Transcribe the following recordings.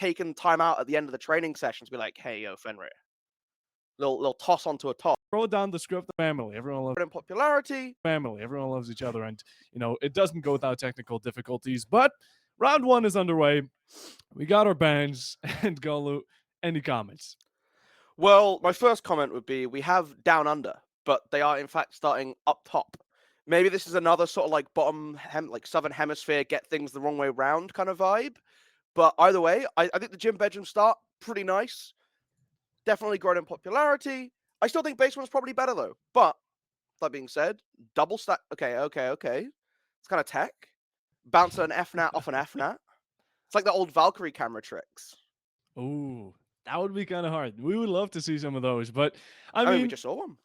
taken time out at the end of the training session to be like, hey, yo, Fenrir. Little toss onto a toss. Throw down the script of family. Everyone loves In popularity. family. Everyone loves each other. And, you know, it doesn't go without technical difficulties. But round one is underway. We got our bands. And Golu, any comments? Well, my first comment would be we have Down Under, but they are in fact starting up top. Maybe this is another sort of like like Southern Hemisphere, get things the wrong way round kind of vibe. But either way, I think the Jim Bedroom start, pretty nice. Definitely grown in popularity. I still think base one's probably better though. But that being said, double stack. Okay. It's kind of tech. Bounce an FNAT off an FNAT. It's like the old Valkyrie camera tricks. Ooh, that would be kind of hard. We would love to see some of those, but I mean, we just saw them.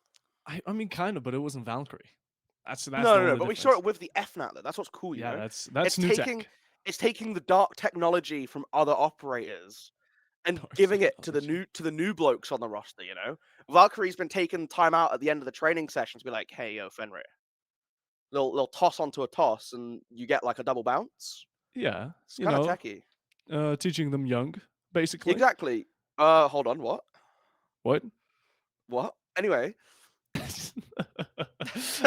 I mean, kind of, but it wasn't Valkyrie. That's No. But we saw difference. it with the FNAT though. That's what's cool, you Yeah, know. that's new tech. It's taking the dark technology from other operators and Dark giving it to technology. the new blokes on the roster. You know, Valkyrie's been taking time out at the end of the training session to be like, hey, yo, Fenrir. Little toss onto a toss, and you get like a double bounce. Yeah, It's you kind of know, techy. teaching them young, basically. Exactly. Hold on. What? What? What? Anyway.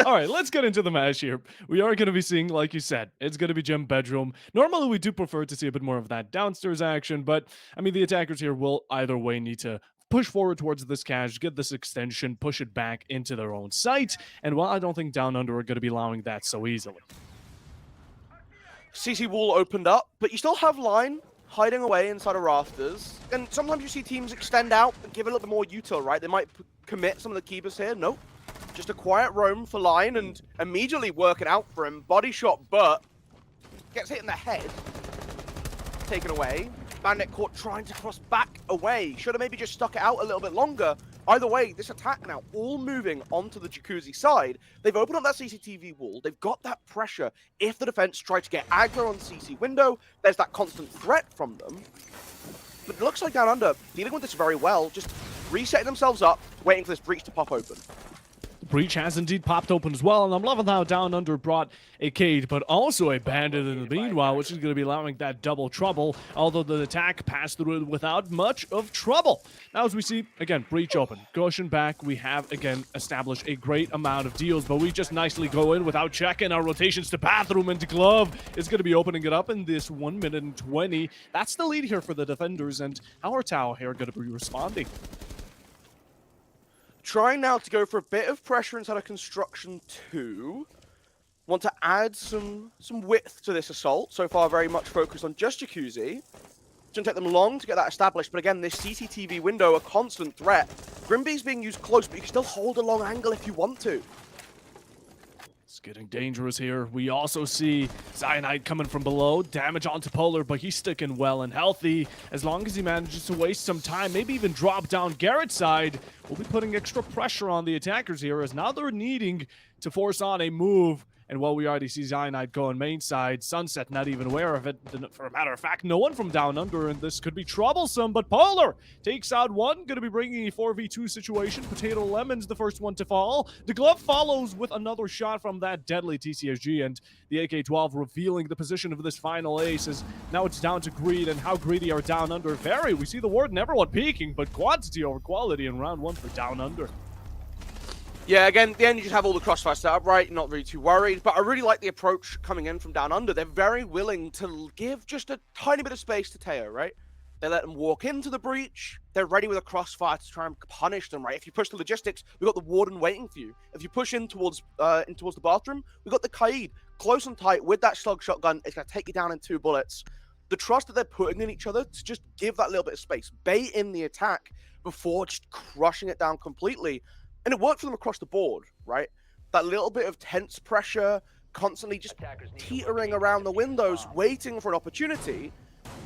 All right, let's get into the match here. We are going to be seeing, like you said, it's going to be Gym Bedroom. Normally, we do prefer to see a bit more of that downstairs action, but I mean, the attackers here will either way need to push forward towards this cache, get this extension, push it back into their own site. And while I don't think Down Under are going to be allowing that so easily. CC wall opened up, but you still have line hiding away inside of rafters. And sometimes you see teams extend out and give it a little bit more util, right? They might commit some of the keepers here. Nope. Just a quiet roam for line and immediately work it out for him. Body shot, but gets hit in the head. Taken away. Bandit caught trying to cross back away. Should have maybe just stuck it out a little bit longer. Either way, this attack now all moving onto the Jacuzzi side. They've opened up that CCTV wall. They've got that pressure. If the defense tries to get aggro on CC window, there's that constant threat from them. But it looks like Down Under dealing with this very well, just resetting themselves up, waiting for this breach to pop open. Breach has indeed popped open as well, and I'm loving how Down Under brought a Cade, but also a Bandit in the meanwhile, which is going to be allowing that double trouble, although the attack passed through it without much of trouble. Now, as we see, again, Breach open. Goshen back, we have, again, established a great amount of deals, but we just nicely go in without checking our rotations to bathroom, and Glove is going to be opening it up in this 1 minute and 20. That's the lead here for the defenders, and how are TAO here going to be responding? Trying now to go for a bit of pressure inside of Construction 2. Want to add some width to this assault. So far, very much focused on just Jacuzzi. Shouldn't take them long to get that established, but again, this CCTV window, a constant threat. Grimby's being used close, but you can still hold a long angle if you want to. It's getting dangerous here. We also see Cyanide coming from below. Damage onto Polar, but he's sticking well and healthy. As long as he manages to waste some time, maybe even drop down Garrett's side, we'll be putting extra pressure on the attackers here, as now they're needing to force on a move. And while we already see Cyanide going main side, Sunset not even aware of it. For a matter of fact, no one from Down Under, and this could be troublesome. But Polar takes out one, going to be bringing a 4v2 situation. Potato Lemon's the first one to fall. The Glove follows with another shot from that deadly TCSG, and the AK-12 revealing the position of this final ace, as now it's down to greed, and how greedy are Down Under? Very. We see the Warden, everyone peeking, but quantity over quality in round one for Down Under. Yeah, again, at the end you just have all the crossfire set up, right? Not really too worried, but I really like the approach coming in from Down Under. They're very willing to give just a tiny bit of space to TAO, right? They let them walk into the breach. They're ready with a crossfire to try and punish them, right? If you push the logistics, we've got the Warden waiting for you. If you push in towards the bathroom, we've got the Kaid close and tight with that slug shotgun. It's going to take you down in 2 bullets. The trust that they're putting in each other to just give that little bit of space, bait in the attack before just crushing it down completely. And it worked for them across the board, right? That little bit of tense pressure, constantly just teetering around the windows, waiting for an opportunity.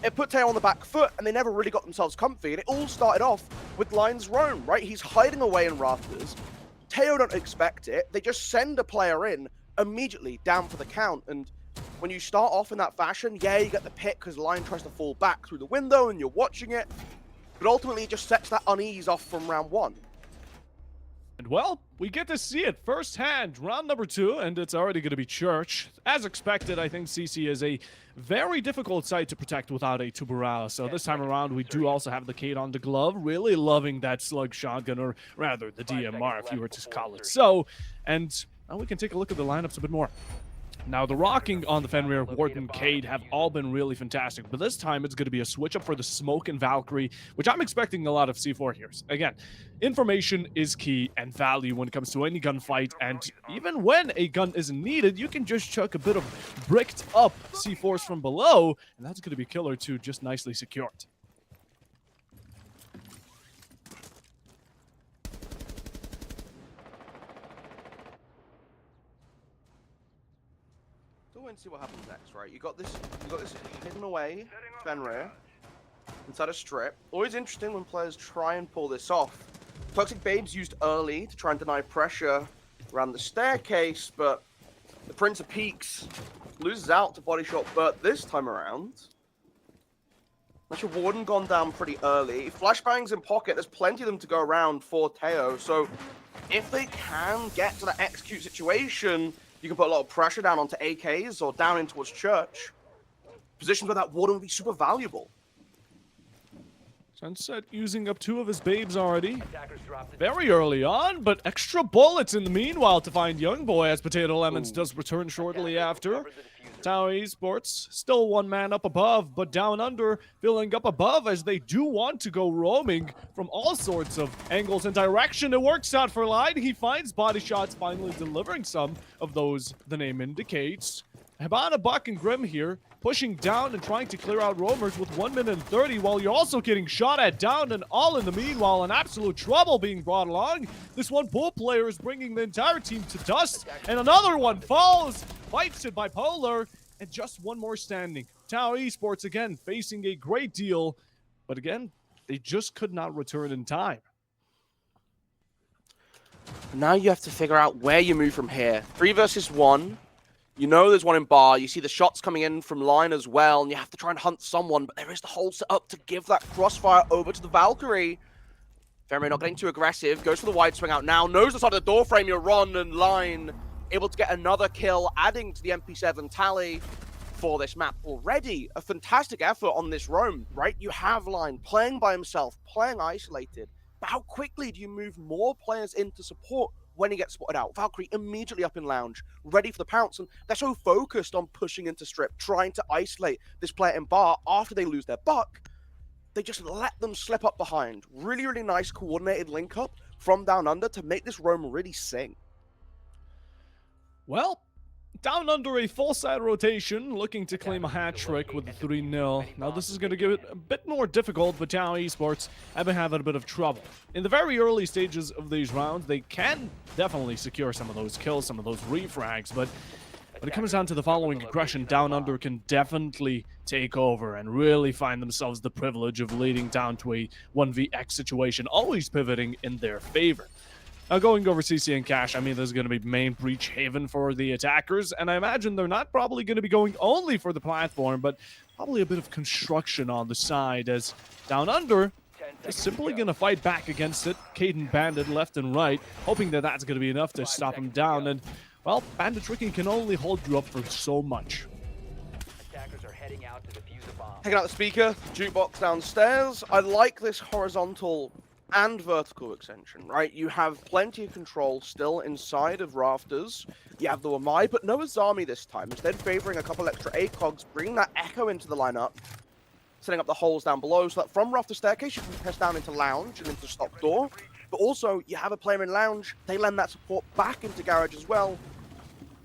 It put TAO on the back foot, and they never really got themselves comfy. And it all started off with Line's roam, right? He's hiding away in rafters. TAO don't expect it. They just send a player in immediately down for the count. And when you start off in that fashion, yeah, you get the pick because Line tries to fall back through the window and you're watching it. But ultimately, it just sets that unease off from round one. And well, we get to see it firsthand. Round number 2, and it's already going to be Church. As expected, I think CC is a very difficult site to protect without a Tubarao. So this time around, we do also have the Kate on the glove. Really loving that slug shotgun, or rather the DMR, if you were to call it so. And now we can take a look at the lineups a bit more. Now, the rocking on the Fenrir, Warden, Cade have all been really fantastic, but this time it's going to be a switch up for the Smoke and Valkyrie, which I'm expecting a lot of C4 here. Again, information is key and value when it comes to any gunfight, and even when a gun isn't needed, you can just chuck a bit of bricked up C4s from below, and that's going to be killer too, just nicely secured. And see what happens next, right? You got this hidden away Fenrir inside a strip. Always interesting when players try and pull this off. Toxic Babes used early to try and deny pressure around the staircase, but the Prince of Peaks loses out to Body Shot Burt this time around. That's your Warden gone down pretty early. Flashbangs in pocket, there's plenty of them to go around for TAO, so if they can get to that execute situation, you can put a lot of pressure down onto AKs or down in towards Church. Positions where that Warden would be super valuable. Sunset using up 2 of his babes already. Very early on, but extra bullets in the meanwhile to find Young Boy, as Potato Lemons does return shortly after. TAO Esports still 1 man up above, but down under filling up above as they do want to go roaming from all sorts of angles and direction. It works out for Line. He finds body shots, finally delivering some of those the name indicates. Habana, Buck, and Grim here pushing down and trying to clear out roamers with 1 minute and 30 while you're also getting shot at down, and all in the meanwhile an absolute trouble being brought along. This one pool player is bringing the entire team to dust, and another one falls, fights it Bipolar, and just 1 more standing. TAO Esports again facing a great deal, but again, they just could not return in time. Now you have to figure out where you move from here. 3 versus 1. You know there's one in bar. You see the shots coming in from line as well, and you have to try and hunt someone, but there is the whole setup to give that crossfire over to the Valkyrie. Fenrir not getting too aggressive, goes for the wide swing out now, knows the side of the door frame, you're on, and Line able to get another kill, adding to the MP7 tally for this map already. A fantastic effort on this roam, right? You have Line playing by himself, playing isolated, but how quickly do you move more players into support when he gets spotted out? Valkyrie immediately up in lounge, ready for the pounce, and they're so focused on pushing into strip, trying to isolate this player in bar after they lose their buck, they just let them slip up behind. Really, really nice coordinated link up from down under to make this roam really sing. Well, down under a full side rotation, looking to claim a hat trick with the 3-0. Now this is going to give it a bit more difficult, but TAO Esports have been having a bit of trouble. In the very early stages of these rounds, they can definitely secure some of those kills, some of those refrags, but when it comes down to the following aggression, down under can definitely take over and really find themselves the privilege of leading down to a 1vx situation, always pivoting in their favor. Now, going over CC and Cash, I mean, this is going to be main breach haven for the attackers, and I imagine they're not probably going to be going only for the platform, but probably a bit of construction on the side, as down under is simply going to fight back against it. Caden Bandit left and right, hoping that that's going to be enough to stop him down, and, well, Bandit tricking can only hold you up for so much. Attackers are heading out to defuse a bomb. Taking out the speaker, jukebox downstairs. I like this horizontal and vertical extension, right? You have plenty of control still inside of rafters. You have the Wamai, but no Azami this time. Instead, favoring a couple extra ACOGs, bringing that Echo into the lineup, setting up the holes down below, so that from rafter staircase, you can press down into lounge and into stock door. But also, you have a player in lounge, they lend that support back into garage as well.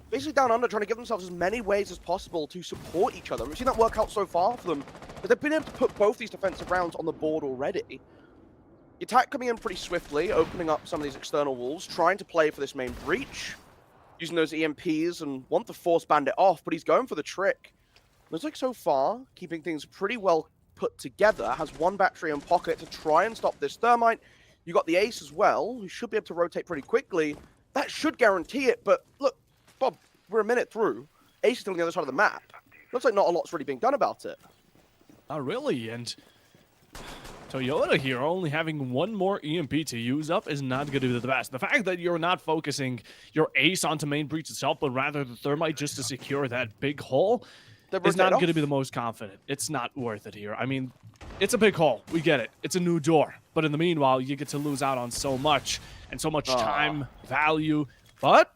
Basically down under, trying to give themselves as many ways as possible to support each other. We've seen that work out so far for them, but they've been able to put both these defensive rounds on the board already. The attack coming in pretty swiftly, opening up some of these external walls, trying to play for this main breach, using those EMPs and want to force Bandit off, but he's going for the trick. Looks like so far, keeping things pretty well put together, has 1 battery in pocket to try and stop this thermite. You got the Ace as well, who should be able to rotate pretty quickly. That should guarantee it, but look, Bob, we're a minute through. Ace is still on the other side of the map. Looks like not a lot's really being done about it. Not really, and Toyota here only having one more EMP to use up is not going to be the best. The fact that you're not focusing your ace onto main breach itself, but rather the thermite just to secure that big hole is not going to be the most confident. It's not worth it here. I mean, it's a big hole. We get it. It's a new door. But in the meanwhile, you get to lose out on so much and so much time, value. But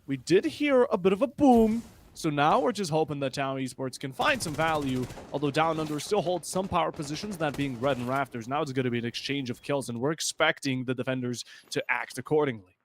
we did hear a bit of a boom. So now we're just hoping that TAO Esports can find some value, although Down Under still holds some power positions, that being Red and Rafters. Now it's going to be an exchange of kills, and we're expecting the defenders to act accordingly.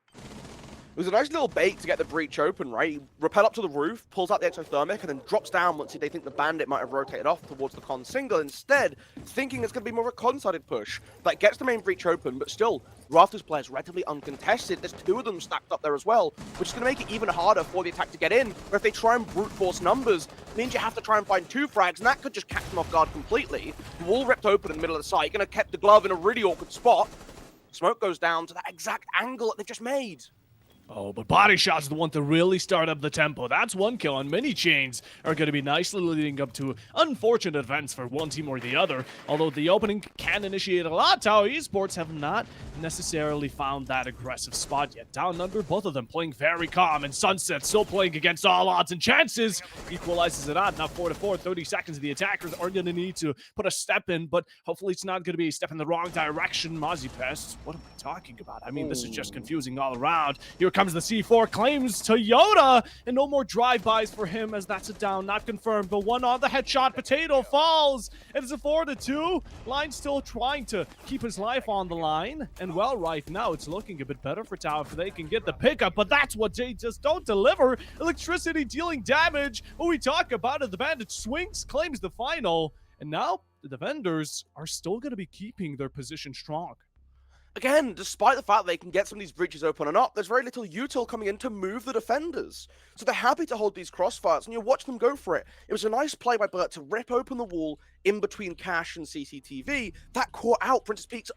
It was a nice little bait to get the breach open, right? He rappel up to the roof, pulls out the exothermic, and then drops down once they think the bandit might have rotated off towards the con single. Instead, thinking it's going to be more of a con-sided push. That gets the main breach open, but still, Rafters players relatively uncontested. There's two of them stacked up there as well, which is going to make it even harder for the attack to get in. Or if they try and brute force numbers, it means you have to try and find two frags, and that could just catch them off guard completely. The wall ripped open in the middle of the site, going to keep the glove in a really awkward spot. Smoke goes down to that exact angle that they've just made. Oh, but body shots are the one to really start up the tempo. That's one kill, and mini chains are going to be nicely leading up to unfortunate events for one team or the other. Although the opening can initiate a lot, TAO Esports have not necessarily found that aggressive spot yet. Down Under, both of them playing very calm, and Sunset still playing against all odds and chances. Equalizes it out. Now 4-4, 30 seconds. The attackers are going to need to put a step in, but hopefully it's not going to be a step in the wrong direction. Mozzie Pest, what am I talking about? I mean, this is just confusing all around. Here comes the C4, claims Toyota, and no more drive-bys for him as that's a down, not confirmed, but one on the headshot. Potato falls, and it's a 4-2. Line still trying to keep his life on the line, and well, right now it's looking a bit better for TAO if they can get the pickup, but that's what they just don't deliver. Electricity dealing damage. When we talk about it, the bandit swings, claims the final, and now the defenders are still going to be keeping their position strong. Again, despite the fact they can get some of these breaches open and up, there's very little util coming in to move the defenders. So they're happy to hold these crossfires, and you watch them go for it. It was a nice play by Burt to rip open the wall in between Cash and CCTV. That caught out Princess Peaks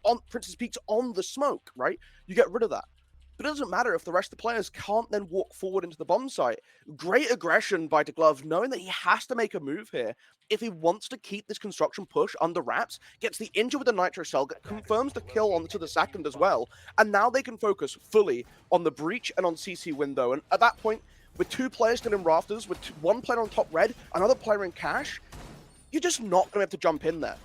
on the smoke, right? You get rid of that. But it doesn't matter if the rest of the players can't then walk forward into the bomb site. Great aggression by DeGlove, knowing that he has to make a move here if he wants to keep this construction push under wraps, gets the injure with the nitro cell, confirms the kill onto the second as well, and now they can focus fully on the breach and on CC window. And at that point, with two players still in Rafters, with one player on top red, another player in Cash, you're just not going to have to jump in there.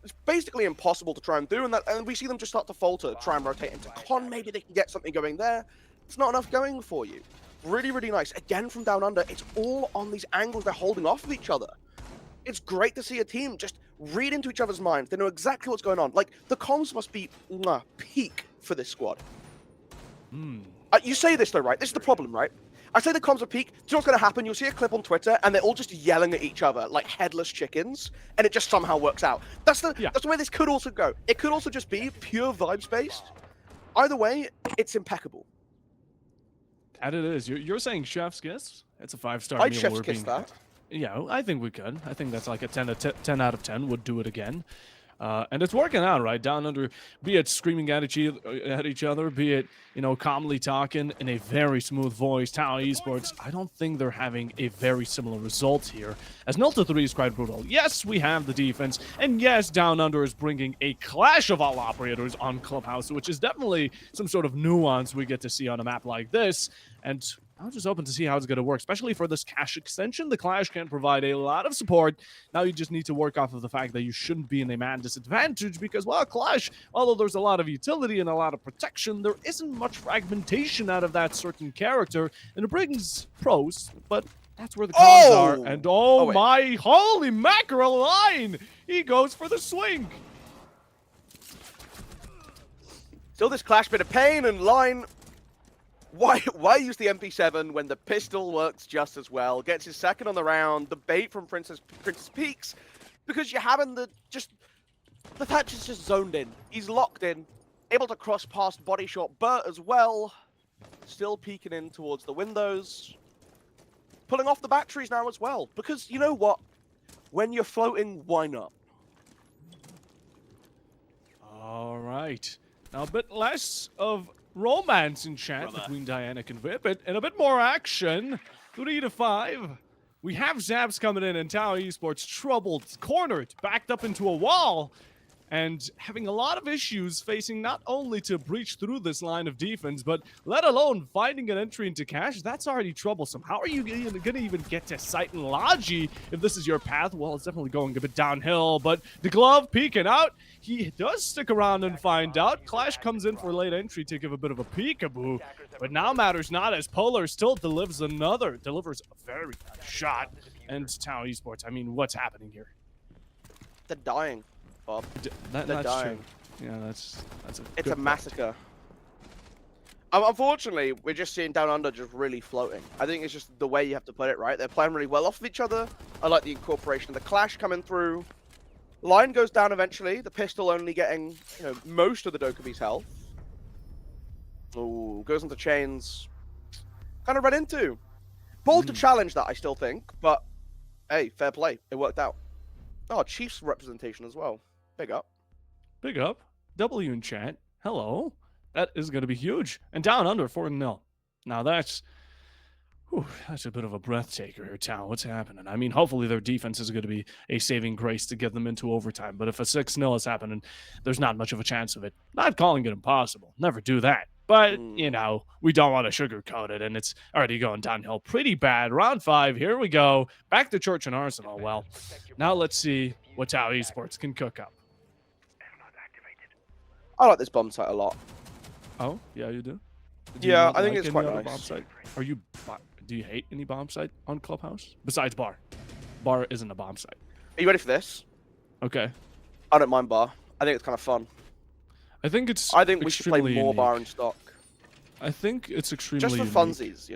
It's basically impossible to try and do, and we see them just start to falter, try and rotate into con. Maybe they can get something going there. It's not enough going for you. Really, really nice. Again, from Down Under, it's all on these angles they're holding off of each other. It's great to see a team just read into each other's minds. They know exactly what's going on. Like, the comms must be peak for this squad. You say this, though, right? This is the problem, right? I say the comms are peak. Do you know what's going to happen? You'll see a clip on Twitter, and they're all just yelling at each other like headless chickens, and it just somehow works out. That's the way this could also go. It could also just be pure vibes-based. Either way, it's impeccable. And it is. You're saying chef's kiss? It's a 5-star I'd meal. chef's kiss that. Yeah, I think we could. I think that's like a 10 out of 10 would do it again. And it's working out, right? Down Under, be it screaming at each other, be it, calmly talking in a very smooth voice. TAO Esports, I don't think they're having a very similar result here, as 0-3 is quite brutal. Yes, we have the defense, and yes, Down Under is bringing a clash of all operators on Clubhouse, which is definitely some sort of nuance we get to see on a map like this. And I'm just hoping to see how it's going to work, especially for this Cash extension. The Clash can provide a lot of support. Now you just need to work off of the fact that you shouldn't be in a man disadvantage because, well, Clash, although there's a lot of utility and a lot of protection, there isn't much fragmentation out of that certain character, and it brings pros, but that's where the cons are. And my holy mackerel line! He goes for the swing. Still this Clash bit of pain, and line... Why use the MP7 when the pistol works just as well? Gets his second on the round, the bait from Princess Peaks, because you're having the Thatch is just zoned in. He's locked in, able to cross past body shot Burt as well. Still peeking in towards the windows. Pulling off the batteries now as well, because you know what? When you're floating, why not? All right. Now a bit less of romance in chat between Dianic and Whippet, and a bit more action. 3-5. We have Zaps coming in, and TAO Esports troubled, cornered, backed up into a wall. and having a lot of issues facing not only to breach through this line of defense, but let alone finding an entry into cash. That's already troublesome. How are you going to even get to site and Logi if this is your path? Well, it's definitely going a bit downhill, but the glove peeking out. He does stick around and find out. Clash comes in for late entry to give a bit of a peekaboo, but now matters not as Polar still delivers a very nice shot. And TAO Esports, I mean, what's happening here? They're dying, Bob. That's dying. true. Yeah, that's It's a massacre. Unfortunately, we're just seeing Down Under just really floating. I think it's just the way you have to put it, right? They're playing really well off of each other. I like the incorporation of the clash coming through. Line goes down eventually. The pistol only getting, most of the Dokubi's health. Ooh, goes into chains. Kind of ran into. Bold to challenge that, I still think, but hey, fair play. It worked out. Oh, Chiefs representation as well. Big up. Big up. W in chat. Hello. That is going to be huge. And Down Under 4-0. Now that's a bit of a breath taker here, TAO. What's happening? I mean, hopefully their defense is going to be a saving grace to get them into overtime. But if a 6-0 is happening, there's not much of a chance of it. Not calling it impossible. Never do that. But, we don't want to sugarcoat it, and it's already going downhill pretty bad. Round 5, here we go. Back to Church and Arsenal. Well, now let's see what TAO Esports can cook up. I like this bomb site a lot. Oh, yeah, you do? Yeah, I think it's quite nice. Bomb site? Do you hate any bomb site on Clubhouse? Besides Bar. Bar isn't a bomb site. Are you ready for this? Okay. I don't mind Bar. I think it's kind of fun. I think we should play more Bar in stock. I think it's extremely just for unique. funsies,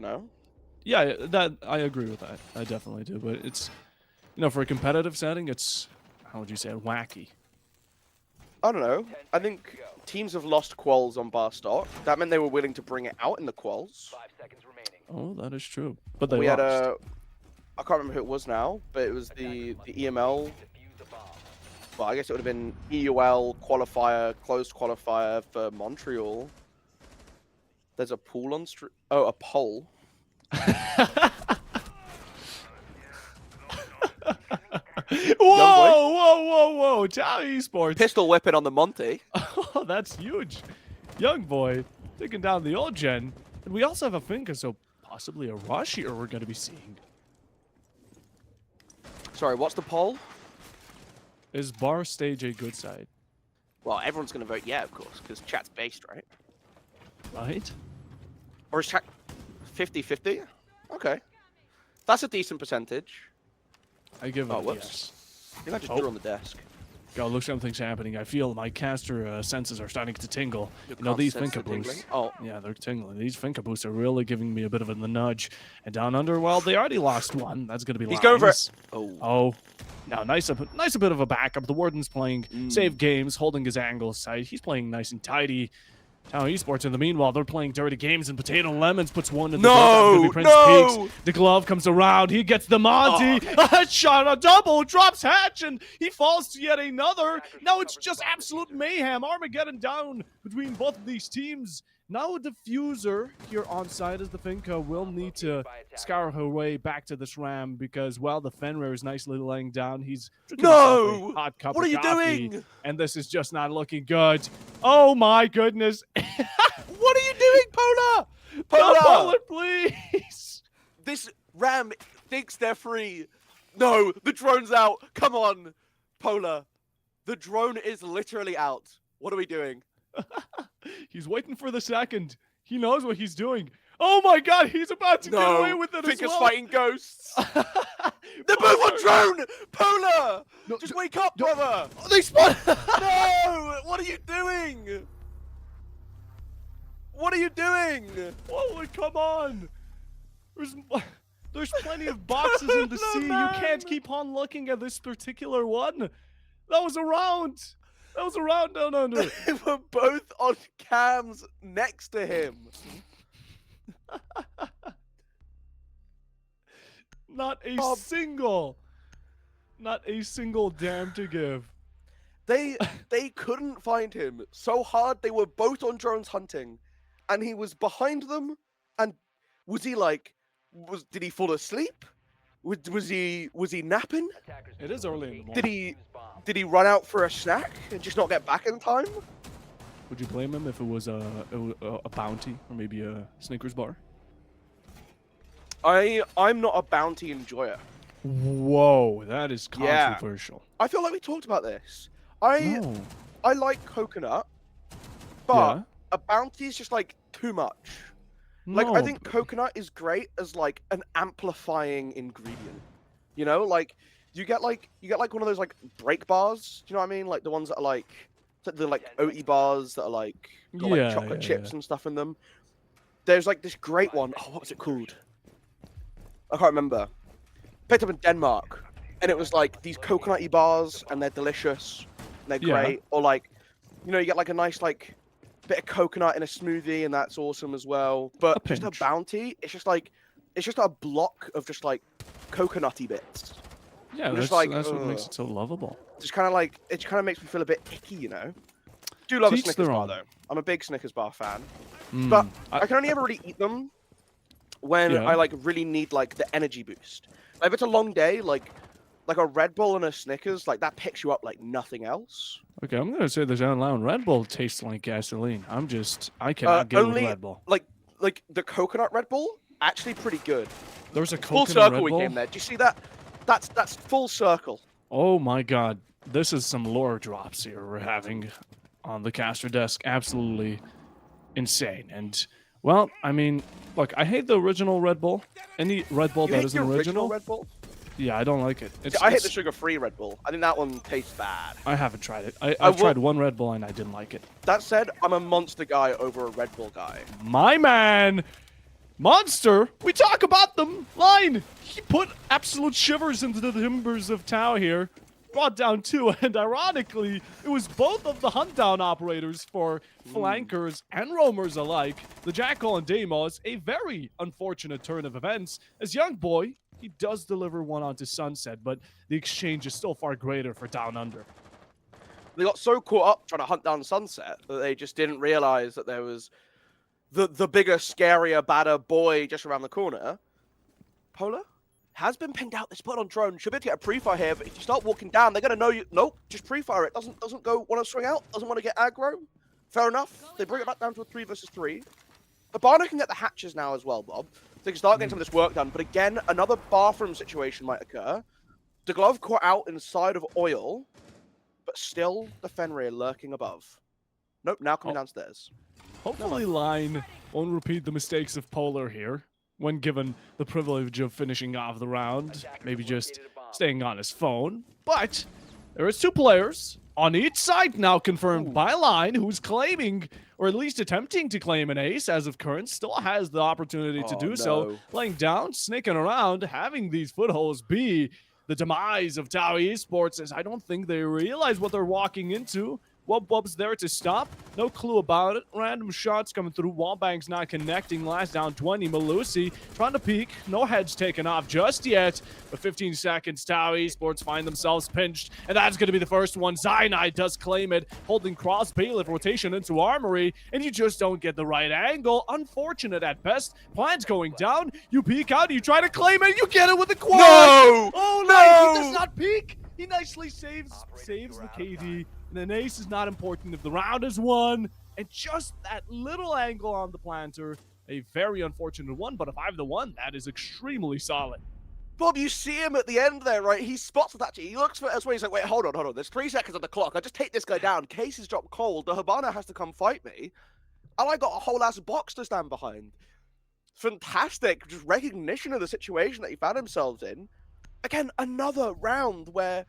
Yeah, that I agree with that. I definitely do. But it's, for a competitive setting, it's, how would you say it, wacky. I don't know. I think teams have lost quals on Bar stock. That meant they were willing to bring it out in the quals. 5 seconds remaining. Oh, that is true. But they We lost. had I can't remember who it was now, but it was the EML. Defuse the bomb. Well, I guess it would have been EUL qualifier, closed qualifier for Montreal. There's a pool on stream. Oh, a poll. Whoa! TAO Esports. Pistol whipping on the Monty. Oh, that's huge. Young boy taking down the old gen. And we also have a Finka, so possibly a rush here we're going to be seeing. Sorry, what's the poll? Is Bar stage a good side? Well, everyone's going to vote yeah, of course, because chat's based, right? Right? Or is chat 50-50? Okay. That's a decent percentage. I give it a whoops. yes. I think I just drew on the desk. God, look, something's happening. I feel my caster senses are starting to tingle. These Finka boosts. Oh. Yeah, they're tingling. These Finka boosts are really giving me a bit of a nudge. And Down Under, well, they already lost one. That's going to be He's going for it. Oh. Now, nice a bit of a backup. The Warden's playing save games, holding his angles tight. He's playing nice and tidy. TAO Esports, in the meanwhile, they're playing dirty games, and Potato Lemons puts one in the No! Peaks. The glove comes around. He gets the Monty. A headshot, a double, drops Hatch, and he falls to yet another. Now it's just absolute mayhem. Armageddon down between both of these teams. Now a diffuser here on side as the Finka will need to scour her way back to this Ram because, well, the Fenrir is nicely laying down. He's drinking himself a hot cup What of are you coffee, doing? and this is just not looking good. Oh my goodness. What are you doing, Polar? No, Polar, please. This Ram thinks they're free. No, the drone's out. Come on, Polar. The drone is literally out. What are we doing? He's waiting for the second. He knows what he's doing. Oh my god, he's about to get away with it as Finka's well. fighting ghosts. They're both on drone! Polar! No, Just wake up, brother! Oh, they spawned! No! What are you doing? What are you doing? Whoa, come on! There's plenty of boxes in the sea. You can't keep on looking at this particular one. That was a round. That was a round Down Under. They were both on cams next to him. Not a single damn to give. They couldn't find him so hard. They were both on drones hunting, and he was behind them. And was he like, did he fall asleep? Was he napping? Attackers It is early in the locate morning. Did he and defuse bomb. did he run out for a snack and just not get back in time? Would you blame him if it was a bounty or maybe a Snickers bar? I'm not a bounty enjoyer. Whoa, that is Yeah. controversial. I feel like we talked about this. I No. like coconut, but Yeah. a bounty is just like too much. Like No, I think but- coconut is great as like an amplifying ingredient. You know, like you get like one of those like break bars. Do you know what I mean? Like the ones that are like the like oaty bars that are like got like chocolate chips and stuff in them. There's like this great one. Oh, what was it called? I can't remember. Picked up in Denmark, and it was like these coconutty bars, and they're delicious. And they're Yeah. great. Or like, you know, you get like a nice like bit of coconut in a smoothie, and that's awesome as well. But A just a pinch. bounty, it's just a block of just like coconutty bits. Yeah, I'm that's, just like, that's what makes ugh. it so lovable. Just kind of like it kind of makes me feel a bit icky, you know. Do love a Teach Snickers their bar own. though. I'm a big Snickers bar fan, Mm, but I can only ever really eat them when Yeah. I like really need like the energy boost. Like, if it's a long day, like a Red Bull and a Snickers, like that picks you up like nothing else. Okay, I'm gonna say this out loud. Red Bull tastes like gasoline. I cannot get with only Red Bull. like the coconut Red Bull, actually pretty good. There's a Full coconut circle Red we Bull. came there. Do you see that? That's full circle. Oh my god, this is some lore drops here we're having on the caster desk. Absolutely insane. And well, I mean, look, I hate the original Red Bull. Any Red Bull You that hate isn't the original, Red Bull? yeah, I don't like it. It's, I hate the it's- sugar-free Red Bull. I think that one tastes bad. I haven't tried it. I I've will- tried one Red Bull and I didn't like it. That said, I'm a Monster guy over a Red Bull guy. My man, Monster, we talk about them. Line, he put absolute shivers into the timbers of TAO here. Brought down two, and ironically, it was both of the hunt down operators for flankers and roamers alike. The Jackal and Deimos, a very unfortunate turn of events, as Young Boy, he does deliver one onto Sunset, but the exchange is still far greater for Down Under. They got so caught up trying to hunt down Sunset that they just didn't realize that there was the bigger, scarier, badder boy just around the corner. Polar has been pinged out. This spot on drone should be able to get a pre-fire here, but if you start walking down, they're gonna know you. Nope, just pre-fire it. Doesn't go want to swing out. Doesn't want to get aggro. Fair enough. They bring it back down to a 3 versus 3. The Barna can get the hatches now as well, Bob. They can start getting some of this work done. But again, another bathroom situation might occur. The glove caught out inside of oil, but still the Fenrir lurking above. Nope, now coming downstairs. Hopefully Line won't repeat the mistakes of Polar here when given the privilege of finishing off the round, maybe just staying on his phone. But there is two players on each side now confirmed by Line, who's claiming, or at least attempting to claim an ace as of current, still has the opportunity to Oh, do so. no. Laying down, sneaking around, having these footholds be the demise of TAO Esports, as I don't think they realize what they're walking into. Wub's there to stop. No clue about it. Random shots coming through. Wallbang's not connecting. Last down 20. Malusi trying to peek. No heads taken off just yet. But 15 seconds. TAO Esports find themselves pinched. And that's going to be the first one. Cyanide does claim it. Holding cross bailiff rotation into Armory. And you just don't get the right angle. Unfortunate at best. Plan's going down. You peek out. You try to claim it. You get it with a quad. No! Oh, No! nice. He does not peek. He nicely saves the KD. And an ace is not important if the round is won. And just that little angle on the planter, a very unfortunate one. But if I have the one, that is extremely solid. Bob, you see him at the end there, right? He spots that. He looks for it as well. He's like, wait, hold on. There's 3 seconds on the clock. I just take this guy down. Case is dropped cold. The Habana has to come fight me. And I got a whole ass box to stand behind. Fantastic. Just recognition of the situation that he found himself in. Again, another round where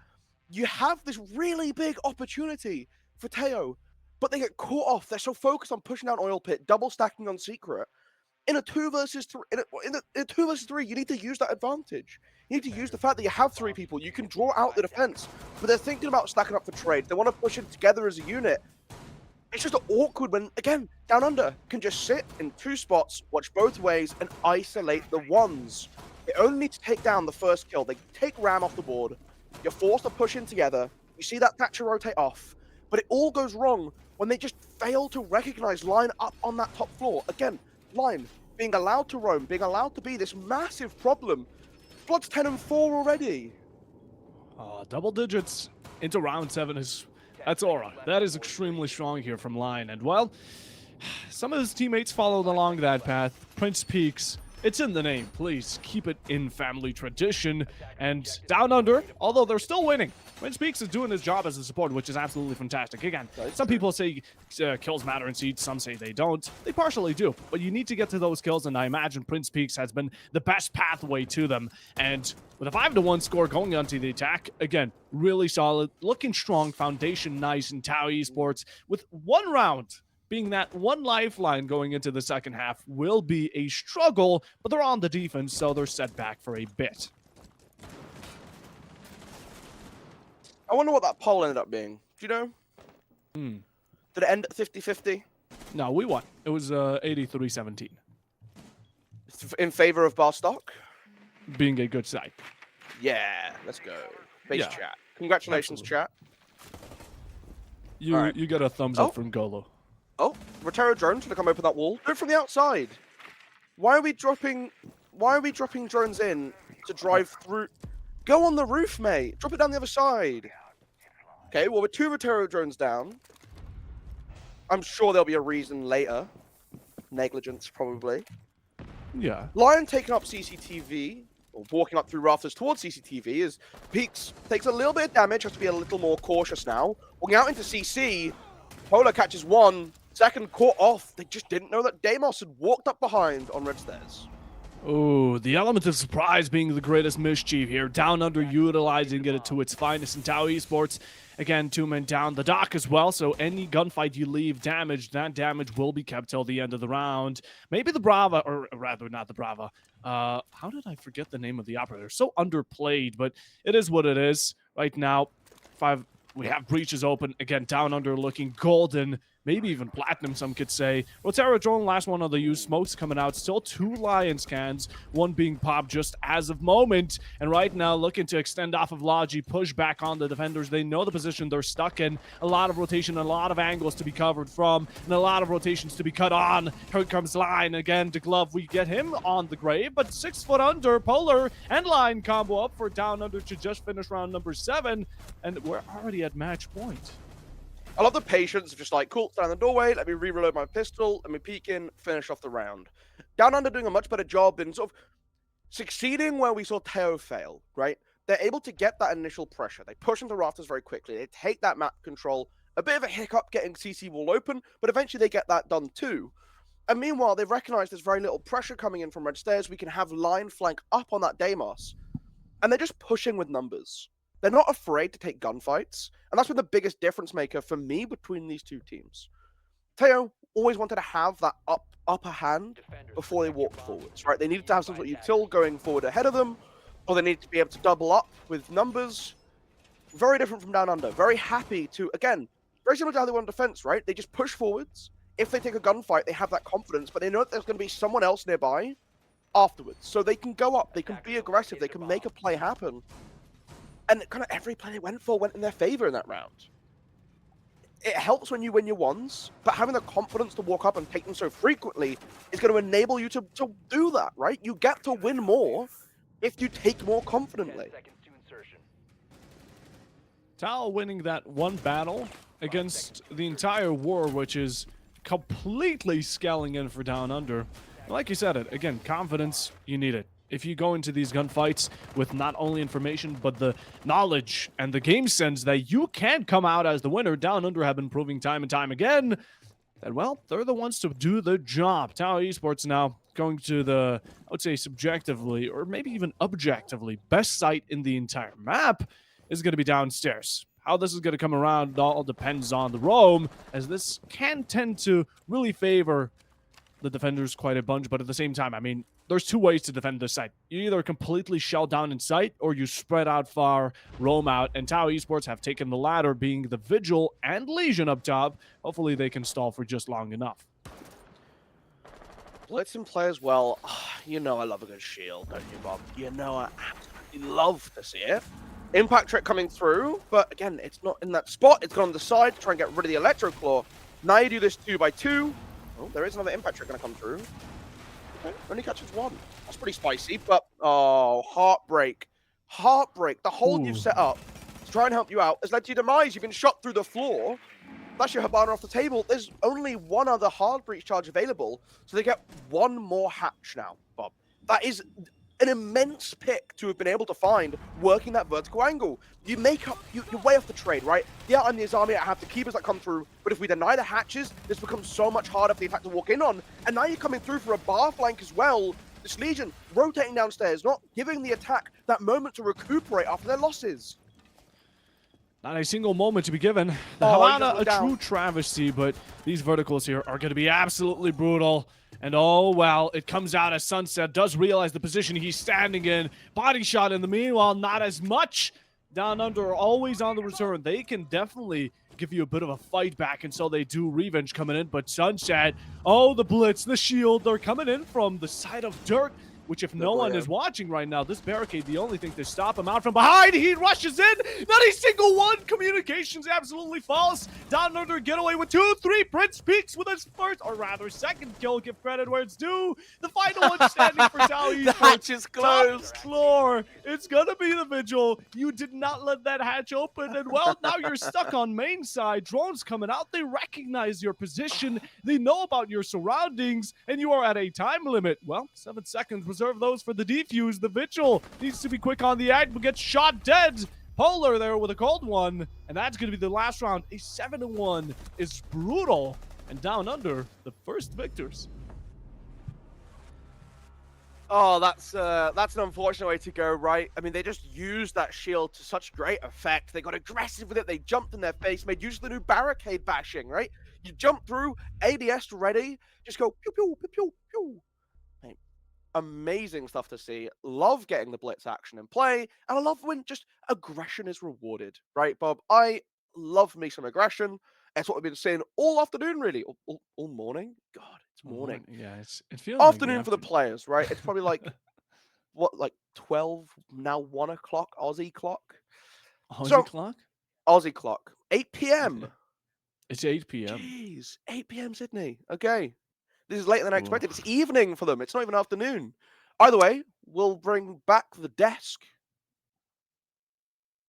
you have this really big opportunity for TAO, but they get caught off. They're so focused on pushing down Oil Pit, double stacking on Secret. In a 2 versus 3, in a 2 versus 3, you need to use that advantage. You need to use the fact that you have 3 people. You can draw out the defense, but they're thinking about stacking up for trade. They want to push it together as a unit. It's just awkward when, again, Down Under can just sit in 2 spots, watch both ways, and isolate the ones. They only need to take down the first kill. They take Ram off the board. You're forced to push in together. You see that Thatcher rotate off. But it all goes wrong when they just fail to recognize Line up on that top floor. Again, Line being allowed to roam, being allowed to be this massive problem. Blood's 10 and 4 already. Double digits into round 7 is... That's aura. That is extremely strong here from Lion. And, well, some of his teammates followed along that path. Prince Peaks, it's in the name. Please keep it in family tradition. And Down Under, although they're still winning, Prince Peaks is doing his job as a support, which is absolutely fantastic. Again, some people say kills matter in Siege, some say they don't. They partially do, but you need to get to those kills, and I imagine Prince Peaks has been the best pathway to them. And with a 5-1 score going onto the attack, again, really solid, looking strong, foundation nice in TAO Esports, with one round being that one lifeline going into the second half will be a struggle, but they're on the defense, so they're set back for a bit. I wonder what that poll ended up being. Do you know? Did it end at 50-50? No, we won. It was 83-17. In favor of Barstock? Being a good side. Yeah, let's go. Base Yeah. chat. Congratulations, Absolutely. chat. You Alright. you got a thumbs up from Golo. Oh, Rotero drones to come open that wall. Do it from the outside. Why are we dropping drones in to drive through? Go on the roof, mate. Drop it down the other side. Okay, well, with 2 Rotero drones down, I'm sure there'll be a reason later. Negligence, probably. Yeah. Lion taking up CCTV, or walking up through rafters towards CCTV, as Peaks takes a little bit of damage, has to be a little more cautious now. Walking out into CC, Polar catches 1, second caught off. They just didn't know that Deimos had walked up behind on red stairs. Oh, the element of surprise being the greatest mischief here. Down Under utilizing it to its finest in TAO Esports. Again, 2 men down the dock as well, so any gunfight you leave damaged, that damage will be kept till the end of the round. Maybe the Brava, or rather not the Brava. How did I forget the name of the operator? So underplayed, but it is what it is. Right now, we have breaches open. Again, Down Under looking golden. Maybe even platinum, some could say. Rotero drone, last one of the use. Smokes coming out. Still 2 Lion scans. 1 being popped just as of moment. And right now, looking to extend off of Logi, push back on the defenders. They know the position they're stuck in. A lot of rotation, a lot of angles to be covered from, and a lot of rotations to be cut on. Here comes Line again to glove. We get him on the grave, but 6 foot under. Polar and Line combo up for Down Under to just finish round number 7. And we're already at match point. I love the patience of just like, cool, stand in the doorway, let me re-reload my pistol, let me peek in, finish off the round. Down Under doing a much better job in sort of succeeding where we saw TAO fail, right? They're able to get that initial pressure. They push into rafters very quickly. They take that map control. A bit of a hiccup getting CC wall open, but eventually they get that done too. And meanwhile, they've recognized there's very little pressure coming in from red stairs. We can have Line flank up on that Deimos. And they're just pushing with numbers. They're not afraid to take gunfights, and that's been the biggest difference maker for me between these two teams. TAO always wanted to have that upper hand before they walked forwards, right? They needed to have some sort of util going forward ahead of them, or they needed to be able to double up with numbers. Very different from Down Under. Very happy to, again, very similar to how they won defense, right? They just push forwards. If they take a gunfight, they have that confidence, but they know that there's going to be someone else nearby afterwards. So they can go up, they can be aggressive, they can make a play happen. And kind of every play they went for went in their favor in that round. It helps when you win your ones, but having the confidence to walk up and take them so frequently is going to enable you to do that, right? You get to win more if you take more confidently. TAO winning that one battle against the entire war, which is completely scaling in for Down Under. Like you said, again, confidence, you need it. If you go into these gunfights with not only information, but the knowledge and the game sense that you can come out as the winner, Down Under have been proving time and time again that, well, they're the ones to do the job. TAO Esports now going to the, I would say subjectively, or maybe even objectively, best site in the entire map is going to be downstairs. How this is going to come around all depends on the roam, as this can tend to really favor the defenders quite a bunch, but at the same time, I mean, there's 2 ways to defend this site. You either completely shell down in sight, or you spread out far, roam out, and TAO Esports have taken the latter, being the Vigil and Legion up top. Hopefully they can stall for just long enough. Blitzen play as well. You know I love a good shield, don't you, Bob? You know I absolutely love to see it. Impact trick coming through, but again, it's not in that spot. It's gone on the side to try and get rid of the Electro Claw. Now you do this 2x2. Oh, there is another impact trick going to come through. Okay, only catches 1. That's pretty spicy, but Oh, heartbreak. Heartbreak. The hold you've Ooh. set up to try and help you out has led to your demise. You've been shot through the floor. That's your Habana off the table. There's only one other hard breach charge available, so they get one more hatch now, Bob. That is an immense pick to have been able to find working that vertical angle. You make up, you're way off the trade, right? Yeah, I'm the Azami, I have the keepers that come through, but if we deny the hatches, this becomes so much harder for the attack to walk in on, and now you're coming through for a bar flank as well. This Legion rotating downstairs, not giving the attack that moment to recuperate after their losses. Not a single moment to be given. The Oh, he just Havana, a went down. true travesty, but these verticals here are going to be absolutely brutal. And oh, well, it comes out as Sunset does realize the position he's standing in. Body shot in the meanwhile, not as much. Down Under are always on the return. They can definitely give you a bit of a fight back, and so they do. Revenge coming in, but Sunset, oh, the blitz, the shield, they're coming in from the side of Dirt, which if no one is watching right now, this barricade, the only thing to stop him out from behind, he rushes in, not a single one, communications absolutely false, Down Under get away with 2-3, Prince peaks with his first, or rather second kill, give credit where it's due, the final one standing for TAO The Esports. hatch is closed. Top floor, it's gonna be the Vigil, you did not let that hatch open, and well, now you're stuck on main side, drones coming out, they recognize your position, they know about your surroundings, and you are at a time limit, well, 7 seconds, reserve those for the defuse. The Vigil needs to be quick on the act, but gets shot dead. Polar there with a cold one, and that's going to be the last round. A 7-1 is brutal, and Down Under, the first victors. Oh, that's an unfortunate way to go, right? I mean, they just used that shield to such great effect. They got aggressive with it. They jumped in their face, made use of the new barricade bashing, right? You jump through, ADS ready, just go pew pew pew pew pew. Amazing stuff to see. Love getting the blitz action in play, and I love when just aggression is rewarded, right, Bob? I love me some aggression. That's what we've been saying all afternoon, really, all morning. God, it's morning. Yeah, it feels like Afternoon for the players, right? It's probably like what, like 12 now, 1 o'clock Aussie clock. Aussie clock? Aussie clock, 8 p.m. It's 8 p.m. Jeez, 8 p.m. Sydney. Okay. This is later than I expected. Ooh. It's evening for them. It's not even afternoon. Either way, we'll bring back the desk